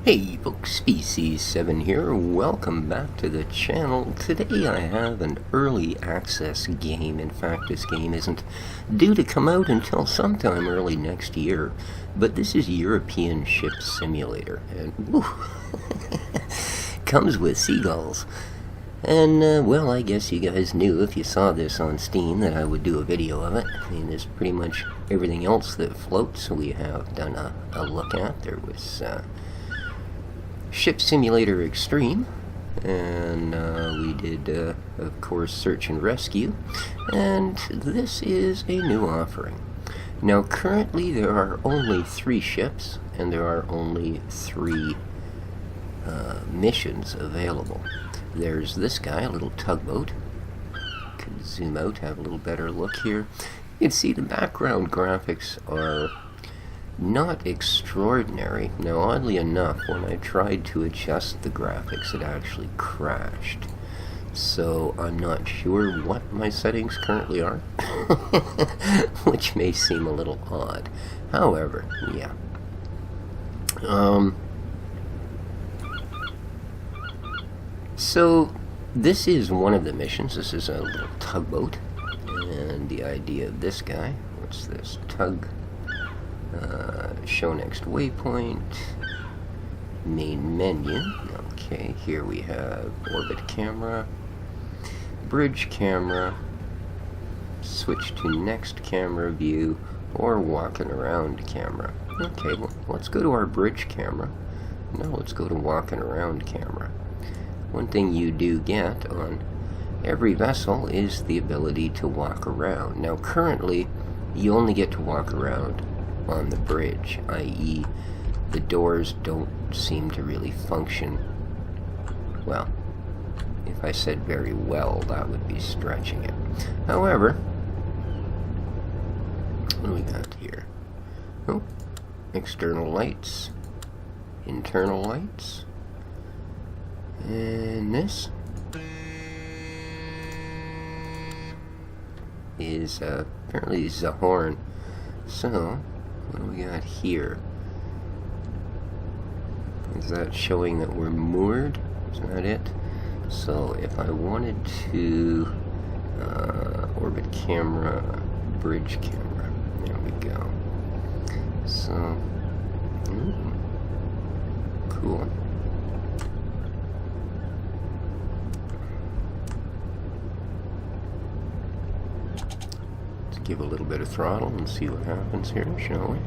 Hey folks, Species7 here. Welcome back to the channel. Today I have an early access game. In fact, this game isn't due to come out until sometime early next year. But this is European Ship Simulator. And woo, comes with seagulls. And, well, I guess you guys knew if you saw this on Steam that I would do a video of it. I mean, there's pretty much everything else that floats we have done a look at. There was, Ship Simulator Extreme, and we did, of course, Search and Rescue, and this is a new offering. Now, currently there are only 3 ships, and there are only 3 missions available. There's this guy, a little tugboat. Can zoom out, have a little better look here. You can see the background graphics are not extraordinary. Now, oddly enough, when I tried to adjust the graphics, it actually crashed. So I'm not sure what my settings currently are, which may seem a little odd. However, yeah. So this is one of the missions. This is a little tugboat, and the idea of this guy, what's this? Tug. Show next waypoint, main menu. Okay, here we have orbit camera, bridge camera, switch to next camera view, or walking around camera. Okay, well, let's go to our bridge camera. Now let's go to walking around camera. One thing you do get on every vessel is the ability to walk around. Now currently, you only get to walk around on the bridge, i.e. the doors don't seem to really function well. If I said very well, that would be stretching it. However, what do we got here? Oh, external lights, internal lights, and this is apparently the horn. So what do we got here? Is that showing that we're moored? Is that it? So if I wanted to orbit camera, bridge camera, there we go. So, cool. Give a little bit of throttle and see what happens here, shall we?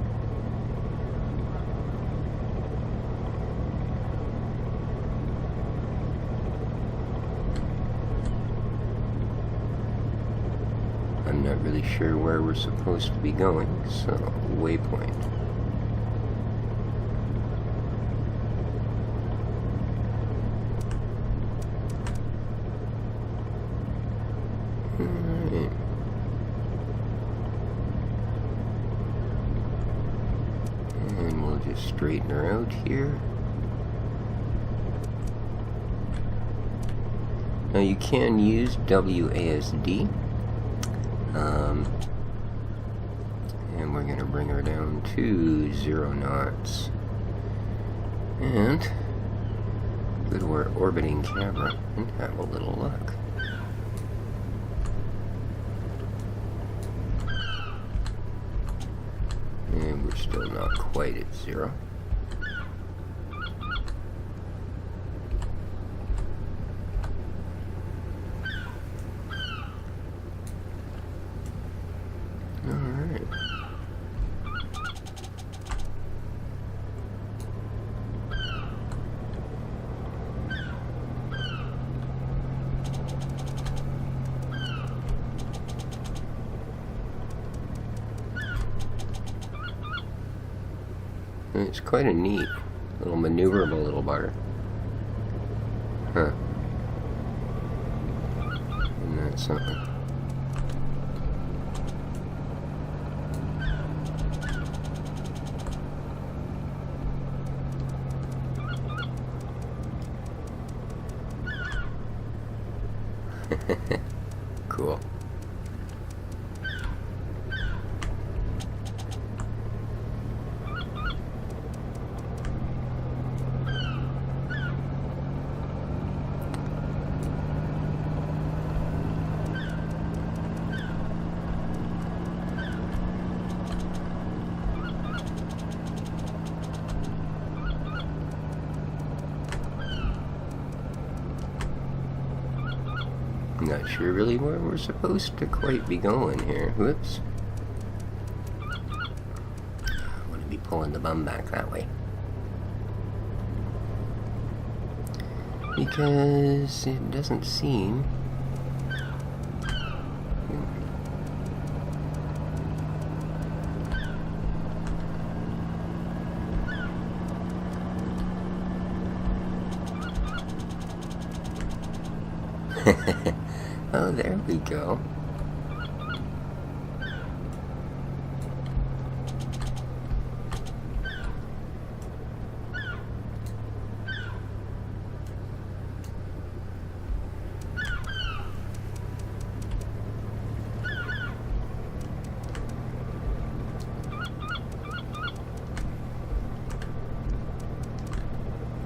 I'm not really sure where we're supposed to be going, so waypoint. Alright. And we'll just straighten her out here. Now you can use WASD. And we're going to bring her down to 0 knots. And go to our orbiting camera and have a little look. And we're still not quite at 0. Alright. It's quite a neat little maneuverable little bugger. Huh. Isn't that something? Cool. I'm not sure really where we're supposed to quite be going here. Whoops. I want to be pulling the bum back that way. Because it doesn't seem... Oh, there we go.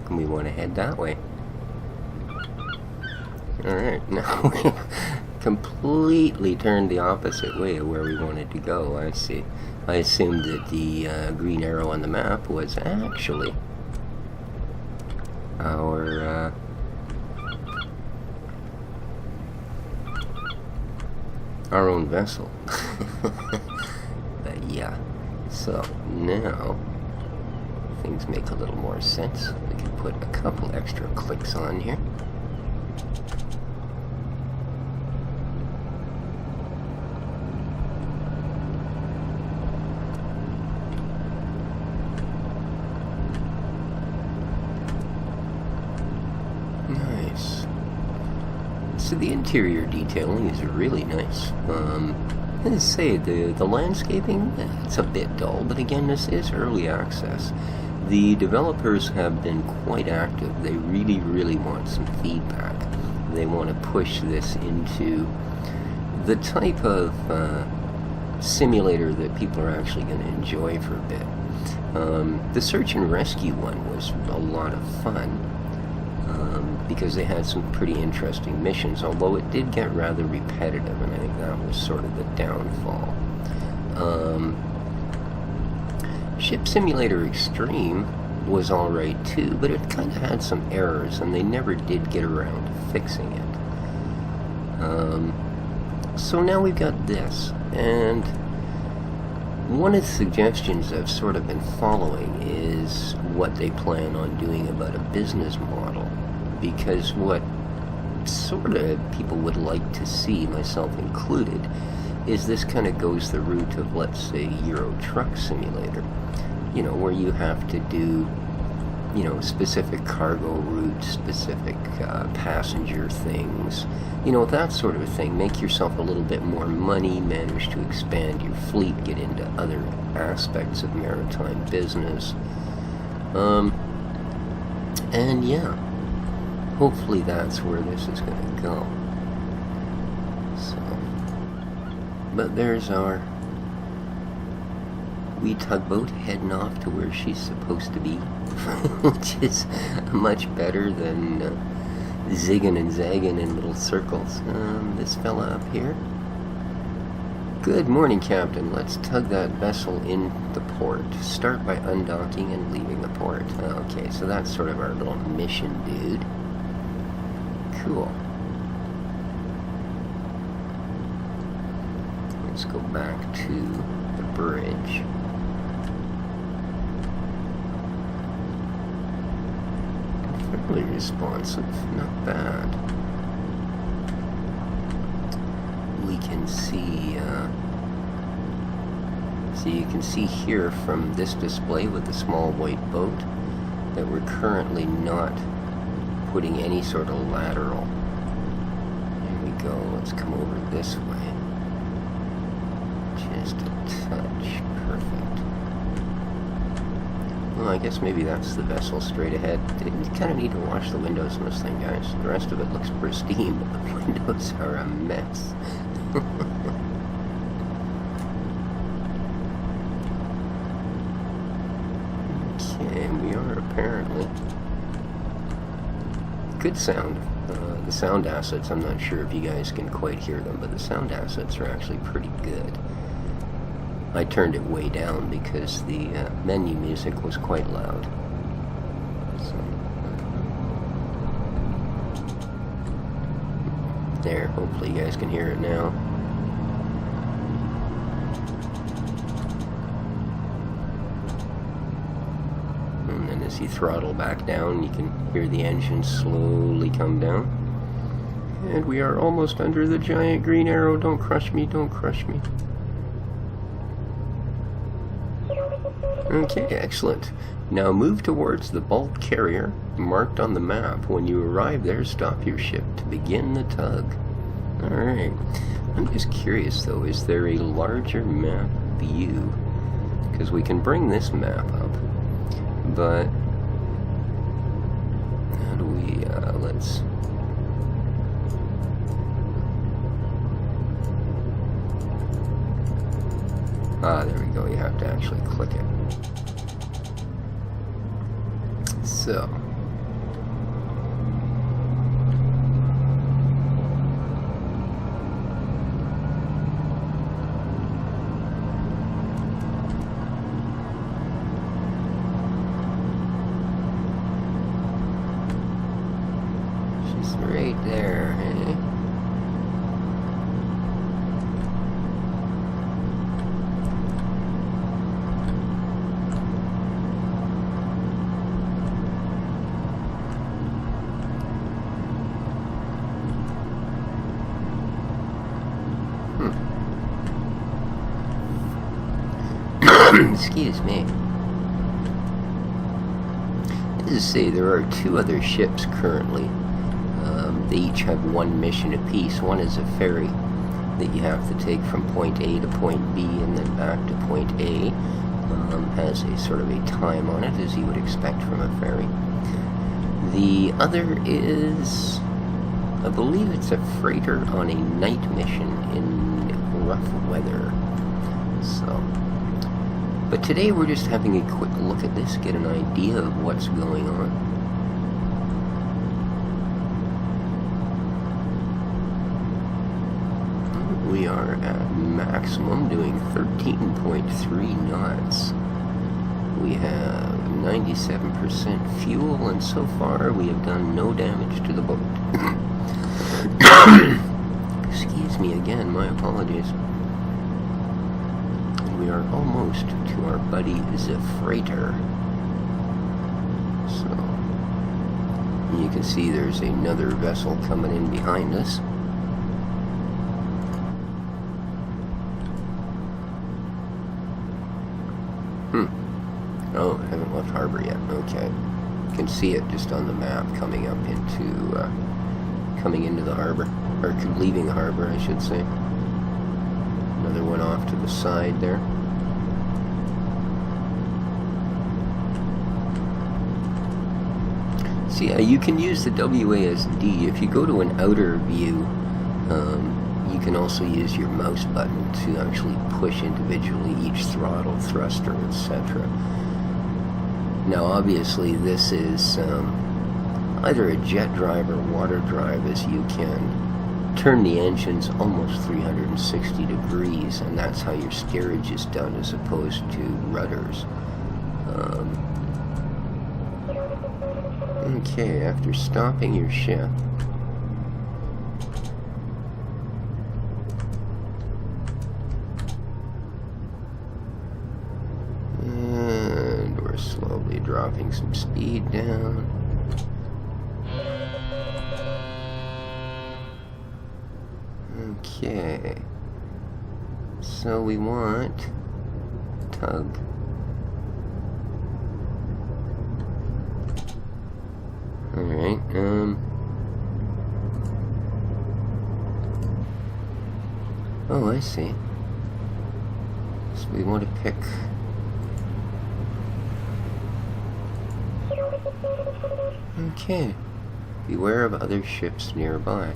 We want to head that way. Alright, now we completely turned the opposite way of where we wanted to go. I see. I assumed that the green arrow on the map was actually our own vessel. But yeah, so now things make a little more sense. We can put a couple extra clicks on here. Nice. So the interior detailing is really nice. Let's say the landscaping, it's a bit dull, but again, this is early access. The developers have been quite active. They really, really want some feedback. They want to push this into the type of simulator that people are actually going to enjoy for a bit. The search and rescue one was a lot of fun because they had some pretty interesting missions, although it did get rather repetitive, and I think that was sort of the downfall. Ship Simulator Extreme was alright too, but it kind of had some errors, and they never did get around to fixing it. So now we've got this, and one of the suggestions I've sort of been following is what they plan on doing about a business model, because what sort of people would like to see, myself included, is this kind of goes the route of, let's say, Euro Truck Simulator, you know, where you have to do, you know, specific cargo routes, specific passenger things, you know, that sort of a thing. Make yourself a little bit more money, manage to expand your fleet, get into other aspects of maritime business. And yeah, hopefully that's where this is going to go. So, but there's our wee tugboat heading off to where she's supposed to be, which is much better than zigging and zagging in little circles. This fella up here. Good morning, Captain. Let's tug that vessel in the port. Start by undocking and leaving the port. Okay, so that's sort of our little mission, dude. Cool. Let's go back to the bridge. Fairly responsive, not bad. We can see, so you can see here from this display with the small white boat that we're currently not putting any sort of lateral. There we go, let's come over this way. Just a touch, perfect. Well, I guess maybe that's the vessel straight ahead. You kind of need to wash the windows in this thing, guys. The rest of it looks pristine, but the windows are a mess. Okay, we are apparently... Good sound. The sound assets, I'm not sure if you guys can quite hear them, but the sound assets are actually pretty good. I turned it way down because the menu music was quite loud. So, There, hopefully you guys can hear it now. And then as you throttle back down, you can hear the engine slowly come down. And we are almost under the giant green arrow. Don't crush me, don't crush me. Okay, excellent. Now move towards the bulk carrier marked on the map. When you arrive there, stop your ship to begin the tug. Alright. I'm just curious though, is there a larger map view? Because we can bring this map up. But how do we, let's... Ah, there we go. You have to actually click it. So. She's right there, eh? Excuse me. As I say, there are two other ships currently. They each have one mission apiece. One is a ferry that you have to take from point A to point B and then back to point A. Has a sort of a time on it, as you would expect from a ferry. The other is, I believe it's a freighter on a night mission in rough weather. So... But today we're just having a quick look at this, get an idea of what's going on. We are at maximum, doing 13.3 knots. We have 97% fuel, and so far we have done no damage to the boat. Excuse me again, my apologies. We are almost to our buddy the freighter. So you can see there's another vessel coming in behind us. Oh, I haven't left harbor yet. Okay. You can see it just on the map coming up into coming into the harbor, or leaving the harbor, I should say. Another one off to the side there. See, you can use the WASD. If you go to an outer view, you can also use your mouse button to actually push individually each throttle, thruster, etc. Now, obviously, this is either a jet drive or water drive, as you can turn the engines almost 360 degrees, and that's how your steerage is done as opposed to rudders. Okay, after stopping your ship, and we're slowly dropping some speed down. Okay, so we want tug. Alright, oh, I see. So we want to pick... Okay. Beware of other ships nearby.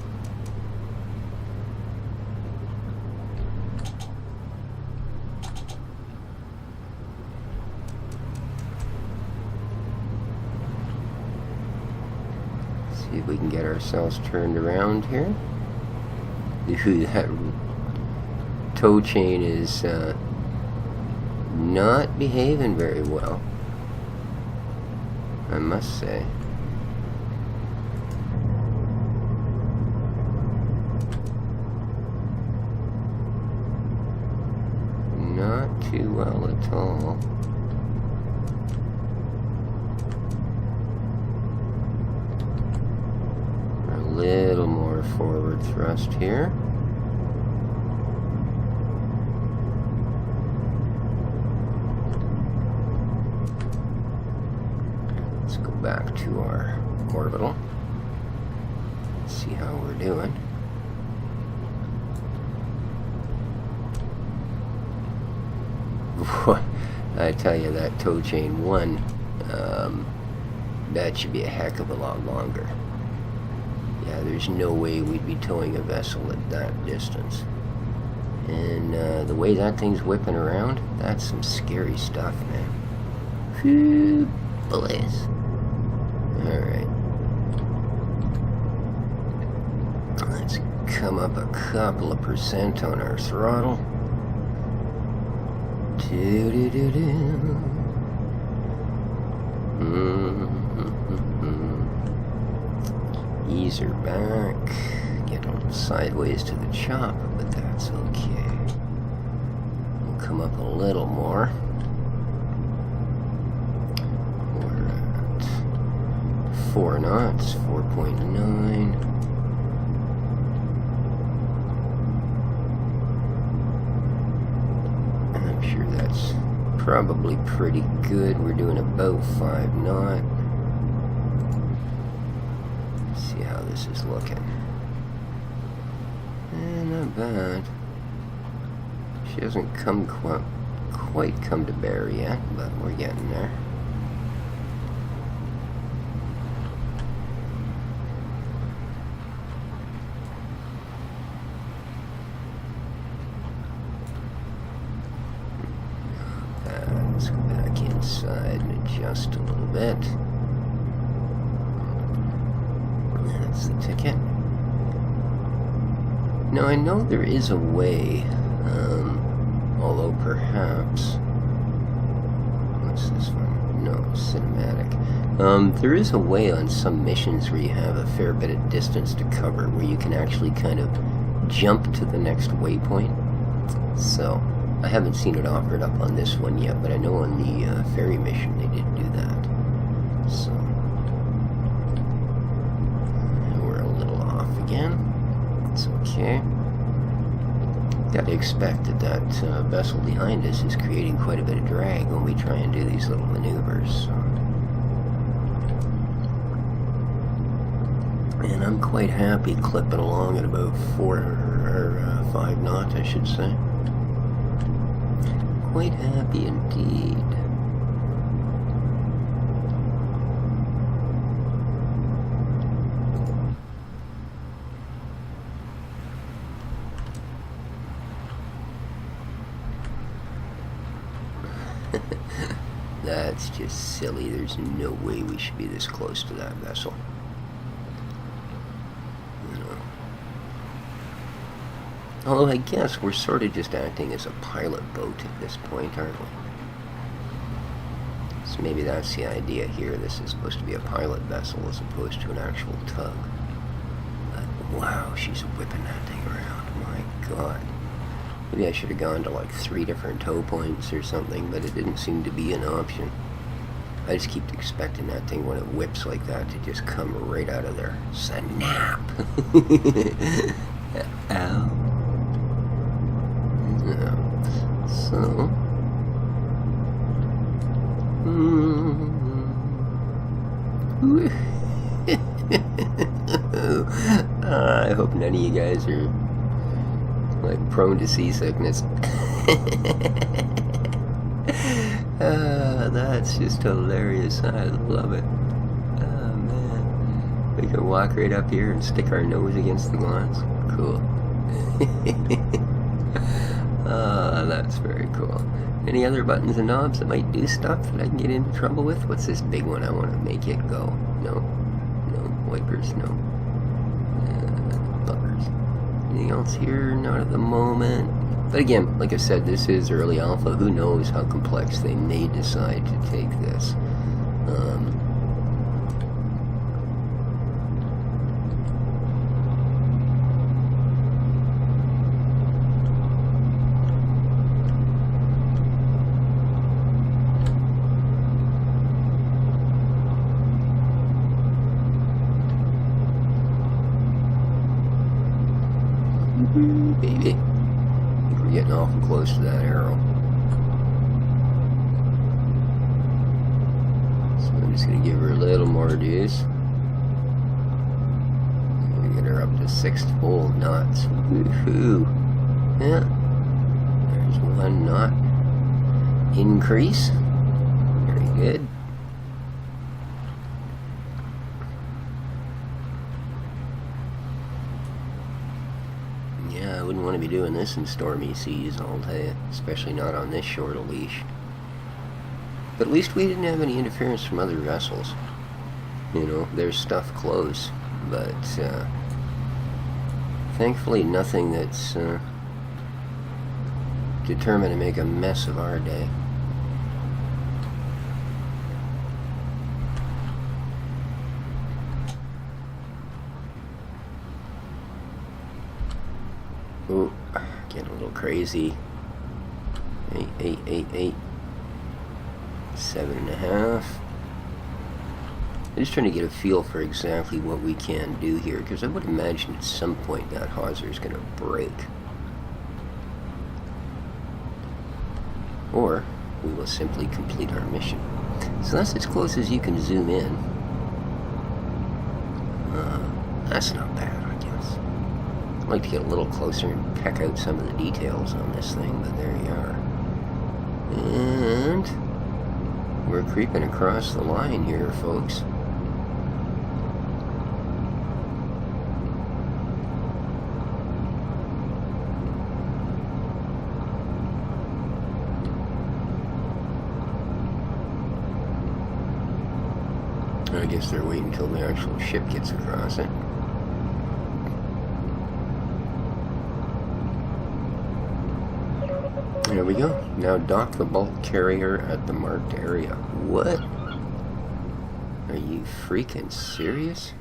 See if we can get ourselves turned around here. Dude, that tow chain is not behaving very well, I must say. too well at all. A little more forward thrust here. Let's go back to our orbital. See how we're doing. I tell you, that tow chain 1, that should be a heck of a lot longer. Yeah, there's no way we'd be towing a vessel at that distance. And the way that thing's whipping around, that's some scary stuff, man. Phew, boys. Alright. Let's come up a couple of percent on our throttle. Ease her back. Get on sideways to the chop, but that's okay. We'll come up a little more. We're at 4 knots, 4.9. That's probably pretty good. We're doing about 5 knot. See how this is looking. Not bad. She hasn't quite come to bear yet, but we're getting there. Let's go back inside and adjust a little bit. That's the ticket. Now I know there is a way, although perhaps... What's this one? No, cinematic. There is a way on some missions where you have a fair bit of distance to cover, where you can actually kind of jump to the next waypoint. So... I haven't seen it offered up on this one yet, but I know on the ferry mission they did do that. So, we're a little off again. It's okay. Gotta expect that vessel behind us is creating quite a bit of drag when we try and do these little maneuvers. So. And I'm quite happy clipping along at about 4 or 5 knots, I should say. Quite happy indeed. That's just silly. There's no way we should be this close to that vessel. Although I guess we're sort of just acting as a pilot boat at this point, aren't we? So maybe that's the idea here. This is supposed to be a pilot vessel as opposed to an actual tug. But wow, she's whipping that thing around. My God. Maybe I should have gone to like 3 different tow points or something, but it didn't seem to be an option. I just keep expecting that thing when it whips like that to just come right out of there. Snap! Ow. So, I hope none of you guys are like prone to seasickness. That's just hilarious. I love it. Oh man, we can walk right up here and stick our nose against the glass. Cool. That's very cool. Any other buttons and knobs that might do stuff that I can get into trouble with? What's this big one? I want to make it go. No. No. Wipers? No. Bumpers. Anything else here? Not at the moment. But again, like I said, this is early alpha. Who knows how complex they may decide to take this. Baby. I think we're getting awful close to that arrow. So I'm just going to give her a little more juice. Get her up to 6 full knots. Woohoo! Yeah. There's 1 knot increase. Very good. Yeah, I wouldn't want to be doing this in stormy seas, I'll tell you. Especially not on this short a leash. But at least we didn't have any interference from other vessels. You know, there's stuff close. But, thankfully nothing that's determined to make a mess of our day. Ooh, getting a little crazy. 8. 7.5. I'm just trying to get a feel for exactly what we can do here, because I would imagine at some point that hawser is going to break. Or we will simply complete our mission. So that's as close as you can zoom in. That's not bad, I guess. I'd like to get a little closer and peck out some of the details on this thing, but there you are. And we're creeping across the line here, folks. I guess they're waiting until the actual ship gets across it. There we go. Now dock the bulk carrier at the marked area. What? Are you freaking serious?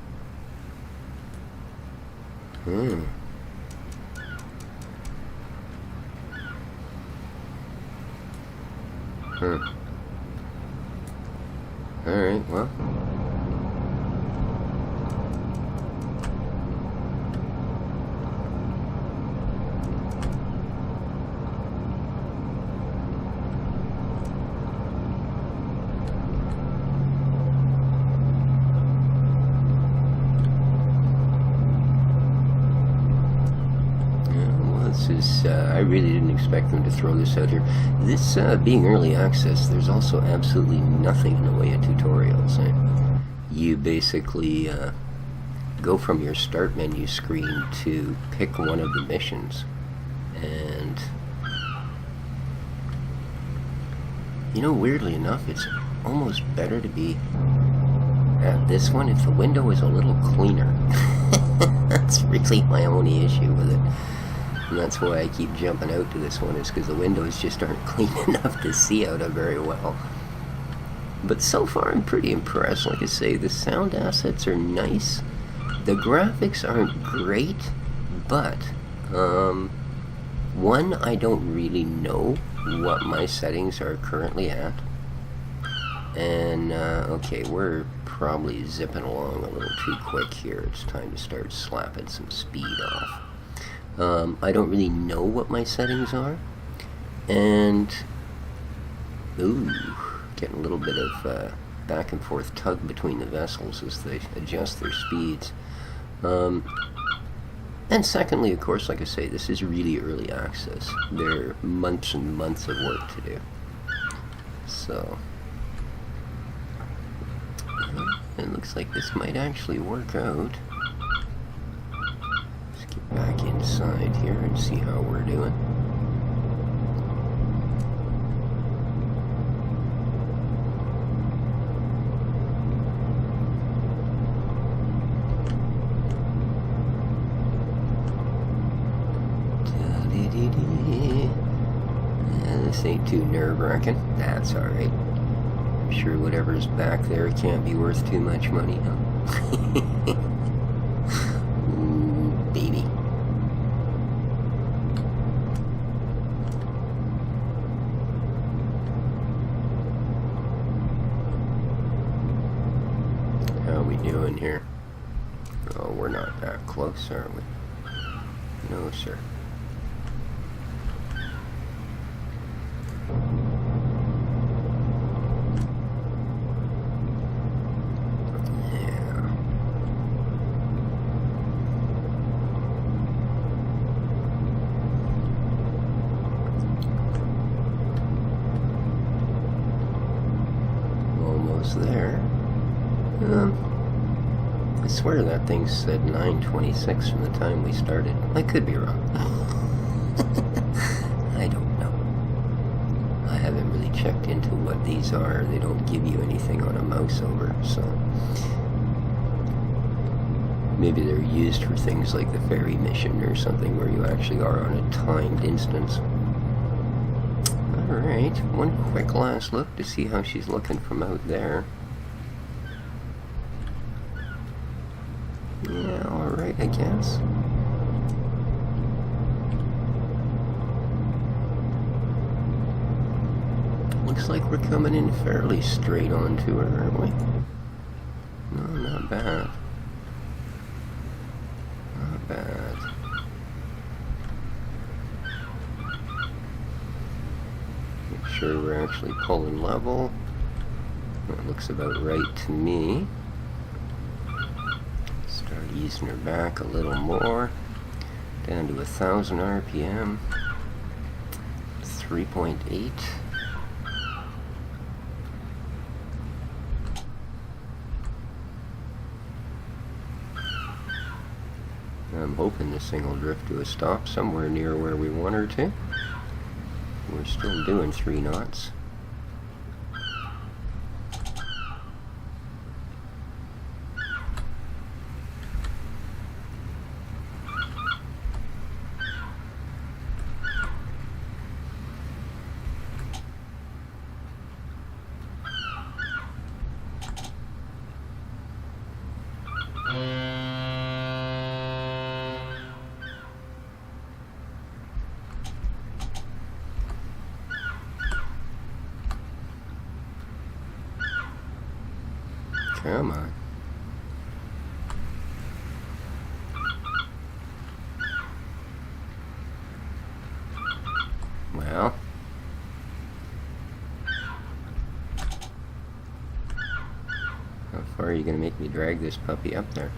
Alright, well. I really didn't expect them to throw this out here. This being early access, there's also absolutely nothing in the way of tutorials. You basically go from your start menu screen to pick one of the missions, and you know, weirdly enough, it's almost better to be at this one if the window is a little cleaner. That's really my only issue with it. And that's why I keep jumping out to this one, is because the windows just aren't clean enough to see out of very well. But so far I'm pretty impressed. Like I say, the sound assets are nice. The graphics aren't great, but one, I don't really know what my settings are currently at. And okay, we're probably zipping along a little too quick here. It's time to start slapping some speed off. I don't really know what my settings are, and ooh, getting a little bit of back and forth tug between the vessels as they adjust their speeds. And secondly, of course, like I say, this is really early access. There are months and months of work to do. So it looks like this might actually work out. Back inside here and see how we're doing. This ain't too nerve-wracking. That's alright. I'm sure whatever's back there can't be worth too much money, huh? Baby. How are we doing here? Oh, we're not that close, are we? No, No, sir. There. I swear that thing said 9:26 from the time we started. I could be wrong. I don't know. I haven't really checked into what these are. They don't give you anything on a mouse over, so maybe they're used for things like the ferry mission or something where you actually are on a timed instance. Alright, one quick last look to see how she's looking from out there. Yeah, alright, I guess. Looks like we're coming in fairly straight onto her, aren't we? No, not bad. Not bad. Sure we're actually pulling level. That looks about right to me. Start easing her back a little more. Down to 1,000 RPM. 3.8. I'm hoping this thing will drift to a stop somewhere near where we want her to. We're still doing 3 knots. Come on. Well. How far are you going to make me drag this puppy up there?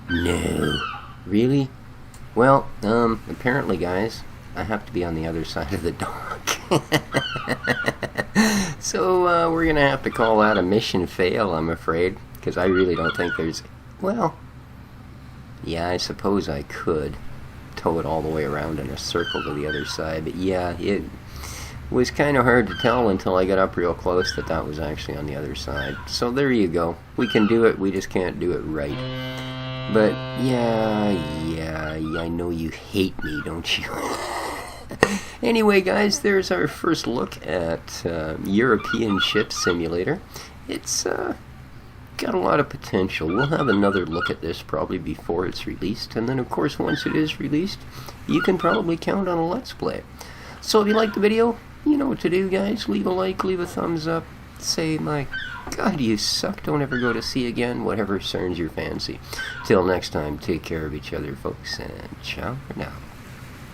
No. Really? Well, apparently, guys, I have to be on the other side of the dock. So, we're gonna have to call that a mission fail, I'm afraid. Because I really don't think there's... Well, yeah, I suppose I could tow it all the way around in a circle to the other side. But yeah, it was kind of hard to tell until I got up real close that that was actually on the other side. So there you go. We can do it, we just can't do it right. But, yeah, I know you hate me, don't you? Anyway, guys, there's our first look at European Ship Simulator. It's got a lot of potential. We'll have another look at this probably before it's released. And then, of course, once it is released, you can probably count on a Let's Play. So if you liked the video, you know what to do, guys. Leave a like, leave a thumbs up. Say, my God, you suck. Don't ever go to sea again. Whatever turns your fancy. Till next time, take care of each other, folks, and ciao for now.